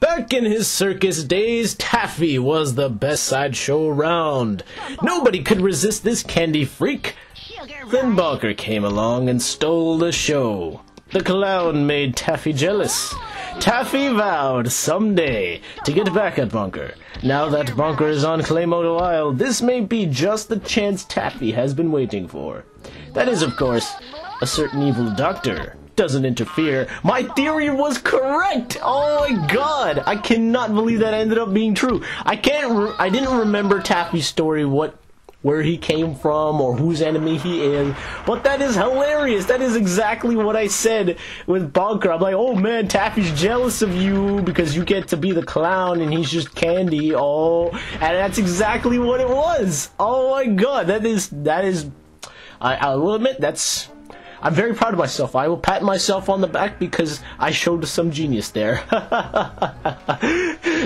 Back in his circus days, Taffy was the best sideshow around. Nobody could resist this candy freak. Then Bunker came along and stole the show. The clown made Taffy jealous. Taffy vowed someday to get back at Bunker. Now that Bunker is on Claymoto Isle, this may be just the chance Taffy has been waiting for. That is, of course, a certain evil doctor doesn't interfere. My theory was correct! Oh my god! I cannot believe that ended up being true. I didn't remember Taffy's story, where he came from or whose enemy he is, but that is hilarious. That is exactly what I said with Bunker. I'm like, oh man, Taffy's jealous of you because you get to be the clown and he's just candy. Oh, and that's exactly what it was. Oh my god, that is I will admit, I'm very proud of myself. I will pat myself on the back because I showed some genius there.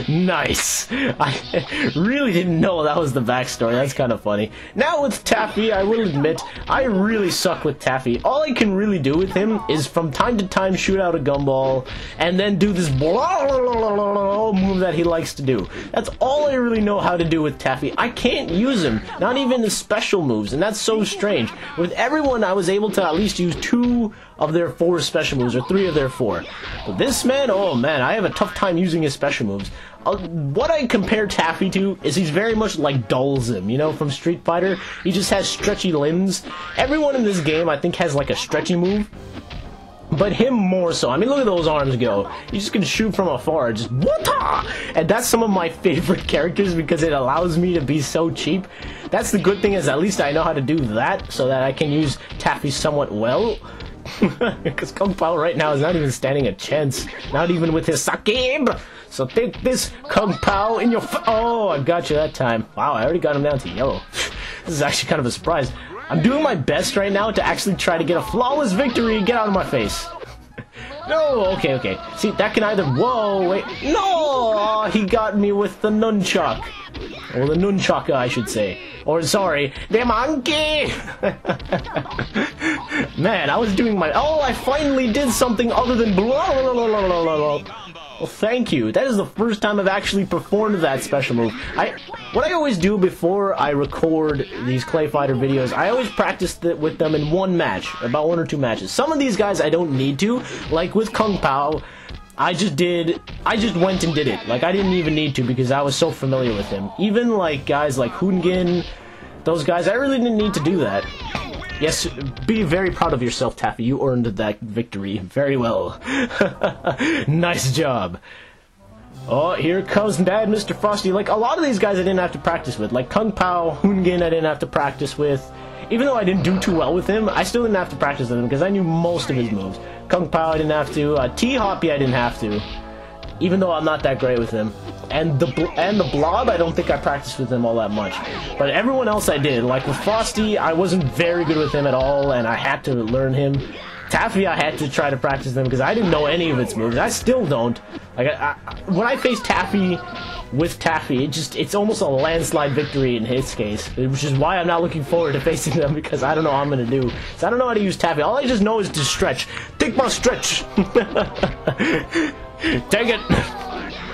Nice. I really didn't know that was the backstory. That's kind of funny. Now with Taffy, I will admit, I really suck with Taffy. All I can really do with him is from time to time shoot out a gumball and then do this move that he likes to do. That's all I really know how to do with Taffy. I can't use him, not even the special moves, and that's so strange. With everyone, I was able to at least use 2 of their 4 special moves, or 3 of their 4. But this man, oh man, I have a tough time using his special moves. What I compare Taffy to is he's very much like Dulzim, you know, from Street Fighter. He just has stretchy limbs. Everyone in this game, I think, has like a stretchy move. But him more so. I mean, look at those arms go. You just can shoot from afar, just wata! And that's some of my favorite characters because it allows me to be so cheap. That's the good thing, is at least I know how to do that so that I can use Taffy somewhat well. Because Kung Pao right now is not even standing a chance. Not even with his Sakib! So take this, Kung Pao, in your oh, I got you that time. Wow, I already got him down to yellow. This is actually kind of a surprise. I'm doing my best right now to actually try to get a flawless victory. Get out of my face. No, okay. See, that can either... Whoa, wait. No! He got me with the nunchuck. Or the nunchaka, I should say. Or, sorry, the monkey! Man, I was doing my... Oh, I finally did something other than... Well, thank you. That is the first time I've actually performed that special move. What I always do before I record these Clayfighter videos, I always practice with them in one match, about 1 or 2 matches. Some of these guys I don't need to, like with Kung Pao. I just went and did it. Like, I didn't even need to because I was so familiar with him. Even like guys like Hoongin, those guys, I really didn't need to do that. Yes, be very proud of yourself, Taffy. You earned that victory very well. Nice job. Oh, here comes bad Mr. Frosty. Like, a lot of these guys I didn't have to practice with. Like Kung Pao, Hoongin I didn't have to practice with. Even though I didn't do too well with him, I still didn't have to practice with him because I knew most of his moves. Kung Pao I didn't have to. T-Hoppy I didn't have to. Even though I'm not that great with him. And the Blob, I don't think I practiced with him all that much. But everyone else I did. Like with Frosty, I wasn't very good with him at all, and I had to learn him. Taffy, I had to try to practice them because I didn't know any of its moves. I still don't. Like, when I face Taffy with Taffy, it's almost a landslide victory in his case. Which is why I'm not looking forward to facing them, because I don't know what I'm going to do. So I don't know how to use Taffy. All I just know is to stretch. Take my stretch! Take it!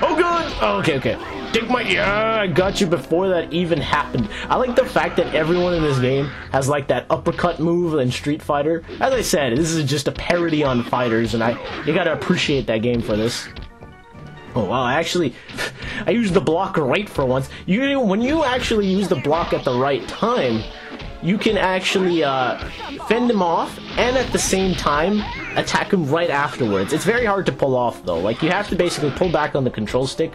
Oh, good! Oh, okay. Take my... Yeah, I got you before that even happened. I like the fact that everyone in this game has, like, that uppercut move in Street Fighter. As I said, this is just a parody on fighters, and you gotta appreciate that game for this. Oh, wow, I used the block right for once. When you actually use the block at the right time, you can actually fend him off and at the same time attack him right afterwards. It's very hard to pull off though. Like, you have to basically pull back on the control stick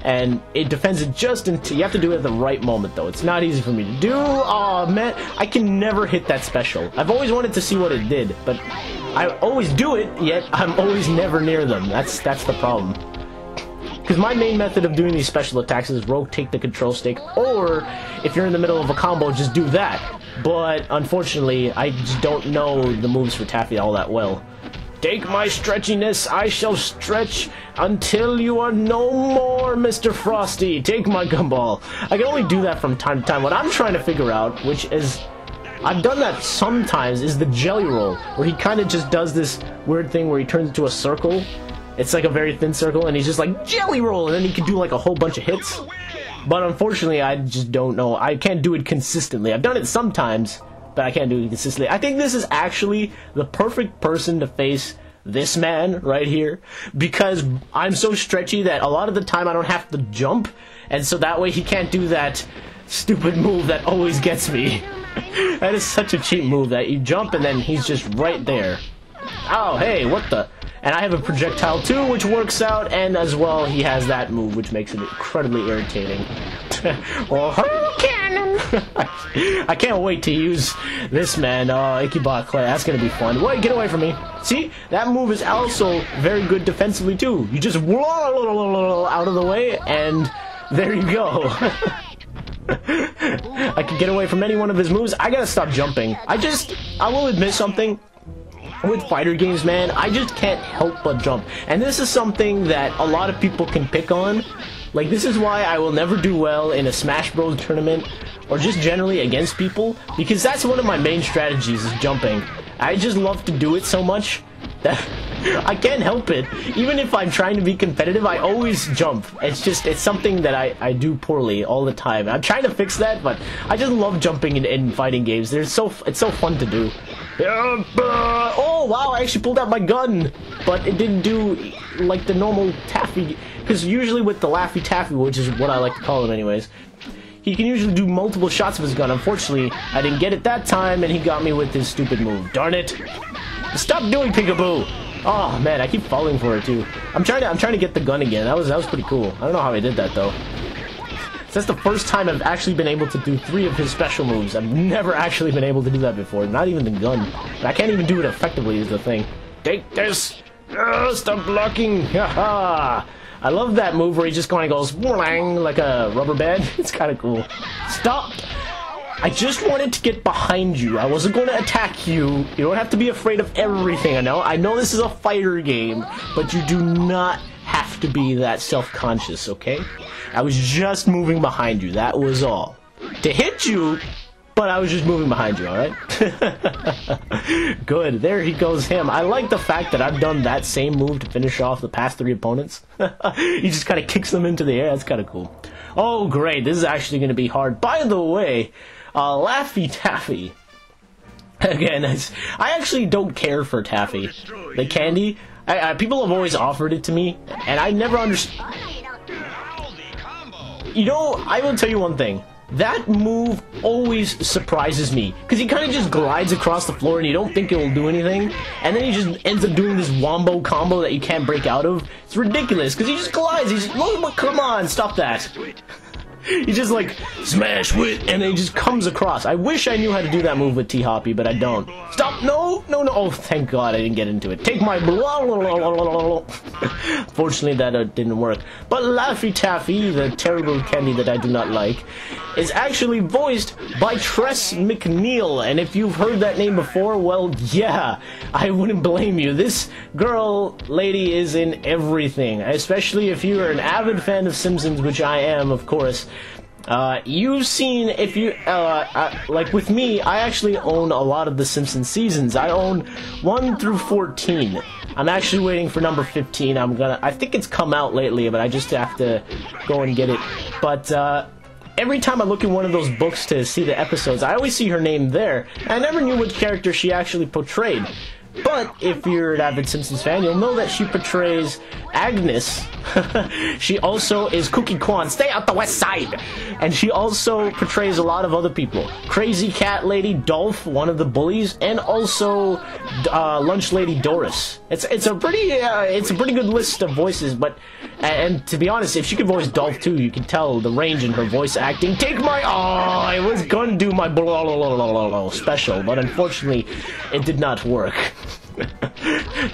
and it defends it just until you have to do it at the right moment though. It's not easy for me to do. Oh man, I can never hit that special. I've always wanted to see what it did, but I always do it, yet I'm always never near them. That's the problem. Because my main method of doing these special attacks is rotate the control stick, or if you're in the middle of a combo, just do that. But unfortunately, I just don't know the moves for Taffy all that well. Take my stretchiness, I shall stretch until you are no more, Mr. Frosty. Take my gumball. I can only do that from time to time. What I'm trying to figure out, which is... I've done that sometimes, is the jelly roll, where he kind of just does this weird thing where he turns into a circle, It's like a very thin circle, and he's just like, jelly roll, and then he can do like a whole bunch of hits. But unfortunately, I just don't know. I can't do it consistently. I've done it sometimes, but I can't do it consistently. I think this is actually the perfect person to face this man right here, because I'm so stretchy that a lot of the time I don't have to jump, and so that way he can't do that stupid move that always gets me. That is such a cheap move that you jump and then he's just right there. Oh, hey, what the? And I have a projectile too, which works out, and as well he has that move, which makes it incredibly irritating. Or cannon. I can't wait to use this, man. Ikebot Clay, that's gonna be fun. Wait, get away from me. See, that move is also very good defensively too. You just out of the way, and there you go. I can get away from any one of his moves. I gotta stop jumping. I will admit something. With fighter games, man, I just can't help but jump. And this is something that a lot of people can pick on. Like, this is why I will never do well in a Smash Bros. Tournament, or just generally against people, because that's one of my main strategies, is jumping. I just love to do it so much that I can't help it. Even if I'm trying to be competitive, I always jump. It's something that I do poorly all the time. I'm trying to fix that, but I just love jumping in fighting games. It's so fun to do. Oh wow, I actually pulled out my gun, but it didn't do like the normal Taffy, because usually with the Laffy Taffy, which is what I like to call him anyways, he can usually do multiple shots of his gun. Unfortunately, I didn't get it that time, and he got me with his stupid move. Darn it! Stop doing peekaboo! Oh man, I keep falling for it too. I'm trying to get the gun again. That was pretty cool. I don't know how I did that though. That's the first time I've actually been able to do 3 of his special moves. I've never actually been able to do that before. Not even the gun. I can't even do it effectively is the thing. Take this! Stop blocking! Haha! I love that move where he just kind of goes like a rubber band. It's kind of cool. Stop! I just wanted to get behind you. I wasn't going to attack you. You don't have to be afraid of everything. I know this is a fighter game, but you do not have to be that self-conscious, okay? I was just moving behind you, that was all. To hit you, but I was just moving behind you, alright? Good, there he goes him. I like the fact that I've done that same move to finish off the past 3 opponents. He just kind of kicks them into the air, that's kind of cool. Oh great, this is actually going to be hard. By the way, Laffy Taffy. Again, I actually don't care for Taffy. The candy, people have always offered it to me, and I never understood. You know, I will tell you one thing. That move always surprises me, because he kind of just glides across the floor and you don't think it will do anything, and then he just ends up doing this wombo combo that you can't break out of. It's ridiculous, because he just glides. He's just, look, come on, stop that. He just like, smash with, and then he just comes across. I wish I knew how to do that move with T-Hoppy, but I don't. Stop, no. Oh, thank God I didn't get into it. Take my Fortunately, that didn't work. But Laffy Taffy, the terrible candy that I do not like, is actually voiced by Tress McNeil. And if you've heard that name before, well, yeah, I wouldn't blame you. This lady is in everything, especially if you are an avid fan of Simpsons, which I am, of course. You've seen, if you, like with me, I actually own a lot of the Simpsons seasons. I own 1 through 14. I'm actually waiting for number 15. I think it's come out lately, but I just have to go and get it. But, every time I look in one of those books to see the episodes, I always see her name there. I never knew which character she actually portrayed. But if you're an avid Simpsons fan, you'll know that she portrays Agnes. She also is Cookie Kwan, stay out the west side! And she also portrays a lot of other people. Crazy Cat Lady Dolph, one of the bullies, and also Lunch Lady Doris. It's a pretty good list of voices, but and to be honest, if she could voice Dolph too, you can tell the range in her voice acting. I was gonna do my special, but unfortunately, it did not work.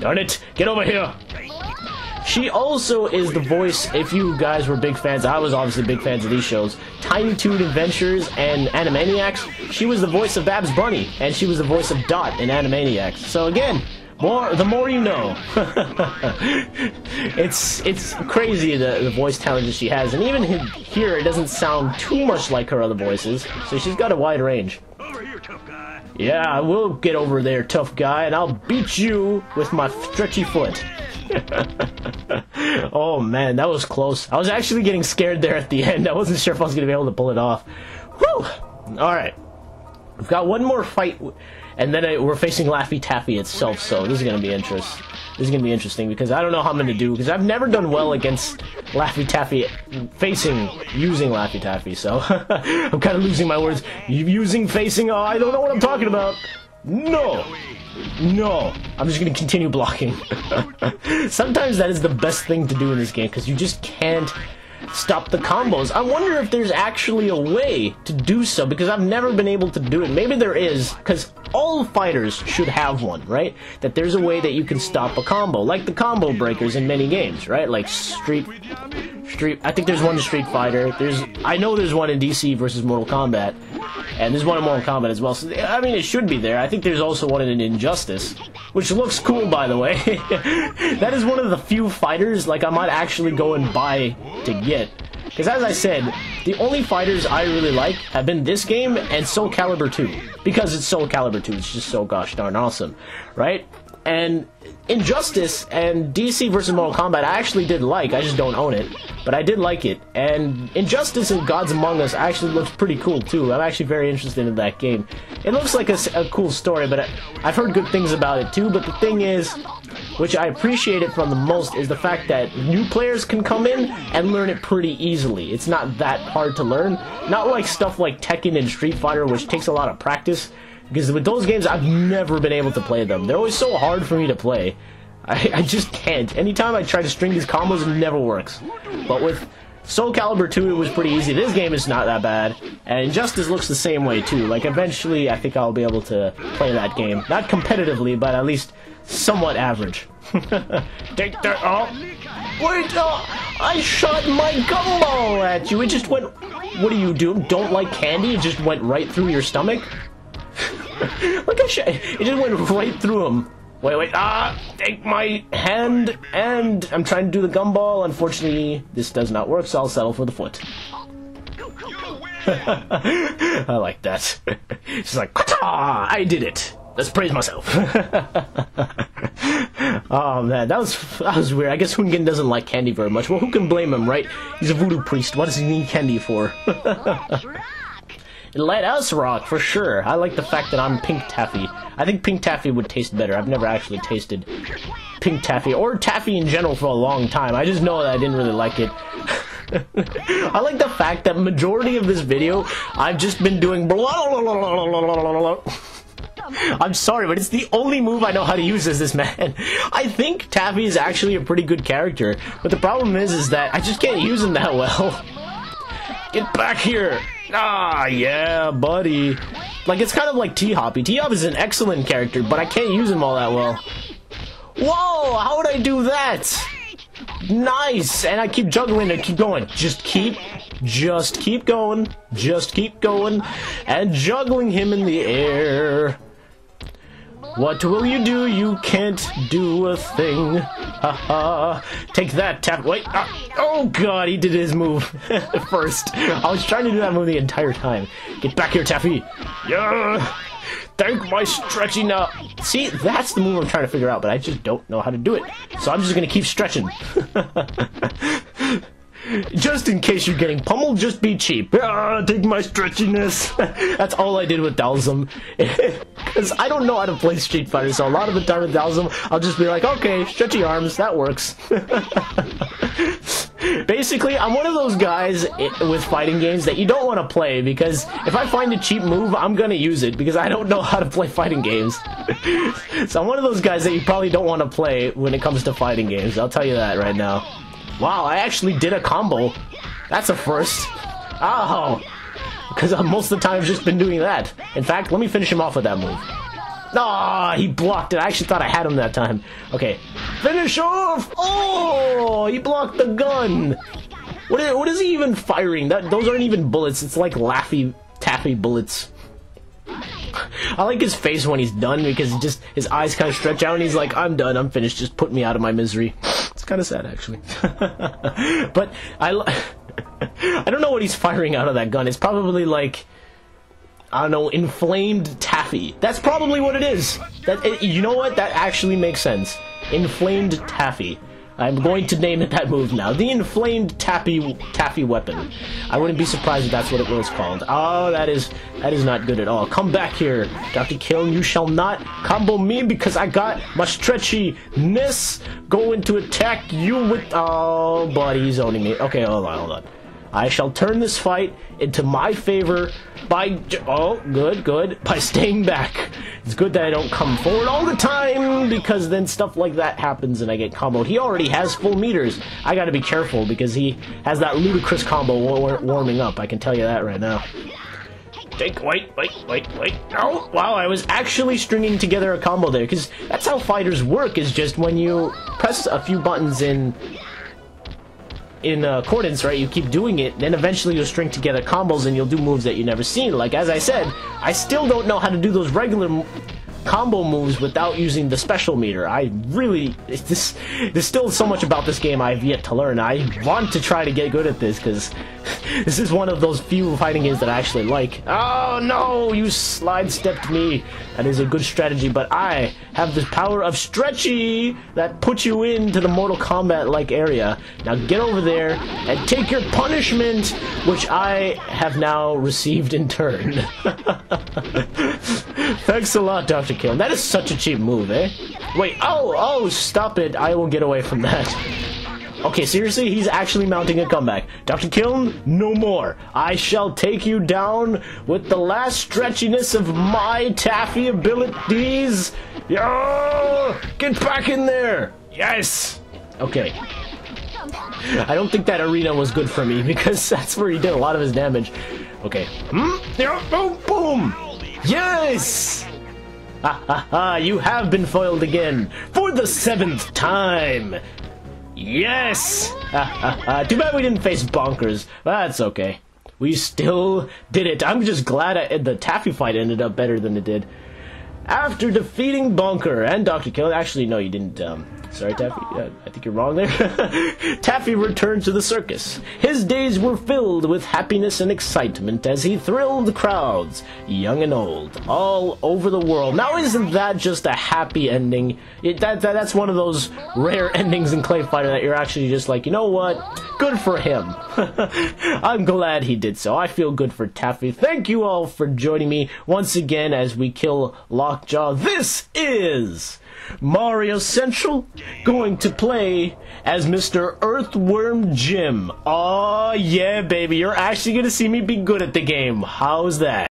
Darn it! Get over here! She also is the voice, if you guys were big fans, I was obviously big fans of these shows, Tiny Toon Adventures and Animaniacs. She was the voice of Babs Bunny, and she was the voice of Dot in Animaniacs. So again, the more you know. It's crazy the voice talent that she has, and even here it doesn't sound too much like her other voices, so she's got a wide range. Over here, tough guy. Yeah, I will get over there, tough guy, and I'll beat you with my stretchy foot. Oh man, that was close. I was actually getting scared there at the end. I wasn't sure if I was going to be able to pull it off. Whew! Alright. We've got one more fight, and then we're facing Laffy Taffy itself, so this is going to be interesting. This is going to be interesting, because I don't know how I'm going to do, because I've never done well against Laffy Taffy using Laffy Taffy, so I'm kind of losing my words. Using, facing, oh, I don't know what I'm talking about. No! No! I'm just going to continue blocking. Sometimes that is the best thing to do in this game, because you just can't stop the combos. I wonder if there's actually a way to do so, because I've never been able to do it. Maybe there is, because all fighters should have one, right? That there's a way that you can stop a combo, like the combo breakers in many games, right? Like Street. I think there's one in Street Fighter. I know there's one in DC versus Mortal Kombat, and there's one in Mortal Kombat as well. So I mean, it should be there. I think there's also one in Injustice, which looks cool, by the way. That is one of the few fighters like I might actually go and buy to get. Because as I said, the only fighters I really like have been this game and Soul Calibur 2. Because it's Soul Calibur 2, it's just so gosh darn awesome, right? And Injustice and DC vs. Mortal Kombat I actually did like, I just don't own it, but I did like it. And Injustice and Gods Among Us actually looks pretty cool too. I'm actually very interested in that game. It looks like a cool story, but I've heard good things about it too. But the thing is, which I appreciate it from the most, is the fact that new players can come in and learn it pretty easily. It's not that hard to learn. Not like stuff like Tekken and Street Fighter, which takes a lot of practice. Because with those games, I've never been able to play them. They're always so hard for me to play. I just can't. Anytime I try to string these combos, it never works. But with Soul Calibur 2, it was pretty easy. This game is not that bad. And Injustice looks the same way, too. Like, eventually, I think I'll be able to play that game. Not competitively, but at least somewhat average. Take that. Oh. Wait, I shot my gumbo at you. It just went... What do you do? Don't like candy? It just went right through your stomach? Look at it just went right through him. Wait, take my hand, and I'm trying to do the gumball. Unfortunately, this does not work, so I'll settle for the foot. I like that. She's like, I did it. Let's praise myself. Oh man, that was weird. I guess Hoonigan doesn't like candy very much. Well, who can blame him, right? He's a voodoo priest. What does he need candy for? Let us rock, for sure. I like the fact that I'm Pink Taffy. I think Pink Taffy would taste better. I've never actually tasted Pink Taffy, or Taffy in general, for a long time. I just know that I didn't really like it. I like the fact that majority of this video, I've just been doing... I'm sorry, but it's the only move I know how to use as this man. I think Taffy is actually a pretty good character, but the problem is that I just can't use him that well. Get back here! Ah, yeah, buddy. Like, it's kind of like T-Hoppy. T-Hop is an excellent character, but I can't use him all that well. Whoa, how would I do that? Nice! And I keep juggling and keep going. Just keep going. Just keep going. And juggling him in the air. What will you do? You can't do a thing. Haha. Take that, tap. Wait. Oh god, he did his move first. I was trying to do that move the entire time. Get back here, Taffy. Yeah. Thank my stretching now. See, that's the move I'm trying to figure out, but I just don't know how to do it. So I'm just gonna keep stretching. Just in case you're getting pummeled, just be cheap. Take my stretchiness. That's all I did with Dalsum. Because I don't know how to play Street Fighter, so a lot of the time with Dalsum, I'll just be like, okay, stretchy arms, that works. Basically, I'm one of those guys with fighting games that you don't want to play, because if I find a cheap move, I'm going to use it, because I don't know how to play fighting games. So I'm one of those guys that you probably don't want to play when it comes to fighting games, I'll tell you that right now. Wow, I actually did a combo. That's a first. Oh, because most of the time I've just been doing that. In fact, let me finish him off with that move. Ah, he blocked it. I actually thought I had him that time. Okay, finish off! Oh, he blocked the gun. What is he even firing? Those aren't even bullets. It's like Laffy Taffy bullets. I like his face when he's done, because his eyes kind of stretch out and he's like, I'm done, I'm finished, just put me out of my misery. It's kind of sad, actually. But I don't know what he's firing out of that gun. It's probably like, I don't know, inflamed taffy. That's probably what it is. You know what? That actually makes sense. Inflamed Taffy. I'm going to name it that move now. The Inflamed Taffy weapon. I wouldn't be surprised if that's what it was called. Oh, that is not good at all. Come back here, Dr. Kiln. You shall not combo me because I got my stretchiness going to attack you with... Oh, buddy, he's owning me. Okay, hold on. I shall turn this fight into my favor by... Oh, good. By staying back. It's good that I don't come forward all the time, because then stuff like that happens and I get comboed. He already has full meters. I gotta be careful, because he has that ludicrous combo warming up. I can tell you that right now. Wait. Oh, wow, I was actually stringing together a combo there, because that's how fighters work, is just when you press a few buttons in accordance, right, you keep doing it, then eventually you'll string together combos and you'll do moves that you've never seen. Like, as I said, I still don't know how to do those regular combo moves without using the special meter. There's still so much about this game I've yet to learn. I want to try to get good at this, because this is one of those few fighting games that I actually like. Oh no, you slide-stepped me. That is a good strategy, but I have the power of Stretchy that puts you into the Mortal Kombat-like area. Now get over there and take your punishment, which I have now received in turn. Thanks a lot, Dr. Kiln. That is such a cheap move, eh? Wait, oh, stop it. I will get away from that. Okay, seriously, he's actually mounting a comeback. Dr. Kiln, no more. I shall take you down with the last stretchiness of my taffy abilities. Yo! Get back in there! Yes! Okay. I don't think that arena was good for me, because that's where he did a lot of his damage. Okay. Boom! Yes! Ha! You have been foiled again for the 7th time. Yes! Too bad we didn't face Bonkers. That's okay. We still did it. I'm just glad the Taffy fight ended up better than it did. After defeating Bonker and Dr. Kiln, actually no, you didn't. Sorry, Taffy. I think you're wrong there. Taffy returned to the circus. His days were filled with happiness and excitement as he thrilled crowds, young and old, all over the world. Now, isn't that just a happy ending? That's one of those rare endings in Clayfighter that you're actually just like, you know what? Good for him. I'm glad he did so. I feel good for Taffy. Thank you all for joining me once again as we kill Lockjaw. This is Mario Central, going to play as Mr. Earthworm Jim. Oh yeah, baby, you're actually gonna see me be good at the game. How's that?